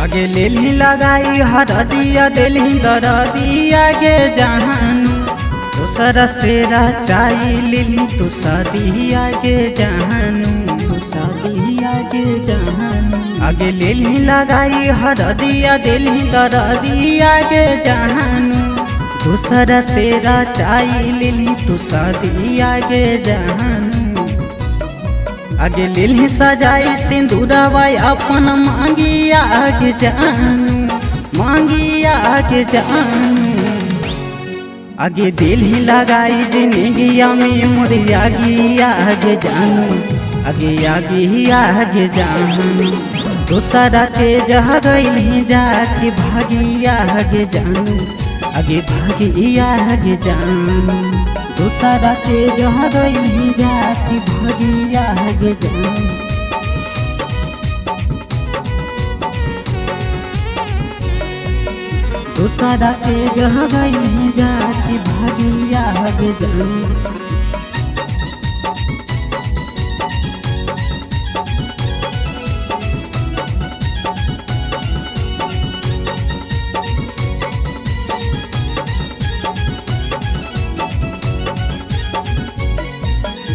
आगे लेली लगाई हरदिया दिली दरदिया गे जहानू दूसरा सेरा चाई लिली तू शादिया गे जहानू तू शादिया गे जहानू आगे लेली लगाई हरदिया दिली दरदिया गे जहानू दूसरा सेरा चाई लिली तू शादिया गे जहानू आगे लिली सजाई सिंदूरवा अपन मांगिया के जानू मांगिया के जानू आगे दिल ही लगाई जिंदगिया में मुरिया गिया के जानू आगे जानू दूसरा के जह गई जाके भागिया के जानू आगे भागिया के जानू दूसरा के जह गई जाके भागिया के जानू दूसरा के जह गई जाके भागिया के जानू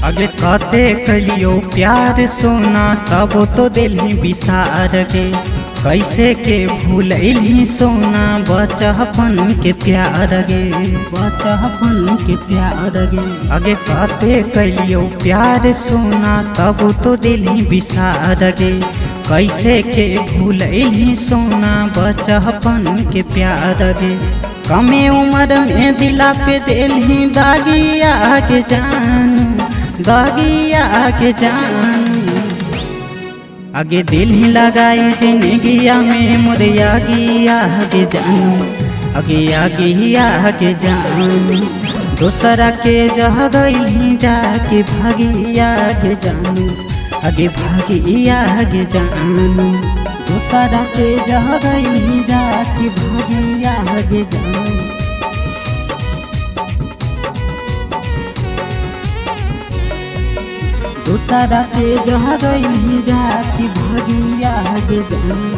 आगे कहते कलियो प्यार सोना तब तो दिल ही बिसार गे कैसे के भूलैली सोना बचपन के प्यार गे बचपन के प्यार गे आगे कहते कलियो प्यार सोना तब तो दिल ही बिसार गे कैसे के भूलैली सोना बचपन के प्यार गे कमे उम्र में दिला पे दिल ही दागिया के जानू दागिया के जानू आगे दिल ही लगाई जिंदगिया में मुरिया गिया के जानू आगे के जानू दूसरा के जह गई जाके भागिया के जानू आगे भागिया के जानू दूसरा के जह गई जाके भागिया के जानू दूसरा के जह गई जाके भागिया के जानू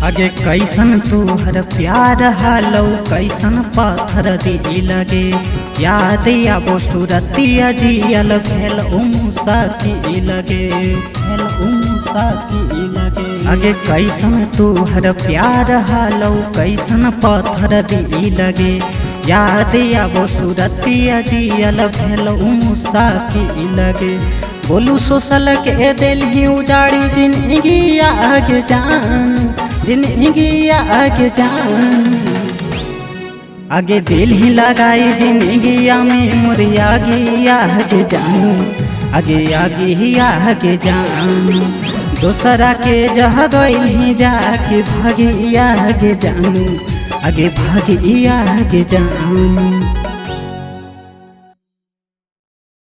आगे कैसन तोहर प्यार हालो कैसन पाथर दी लगे याद आबो सूरतिया जियल भेल उमुसा की लगे आगे कैसन तोहर प्यार हालो कैसन पाथर दी लगे याद आबो सूरतिया जियल भेल उमुसा की लगे बोलू सोसल के दिल ही उजाड़ी जिंदगी आगे जानू जिंदगी आगे जानू आगे दिल ही लगाई जिंदगिया में मुरिया गिया के जानू आगे जानू दूसरा के जह गई जाके भागिया के जानू आगे भागिया के जानू।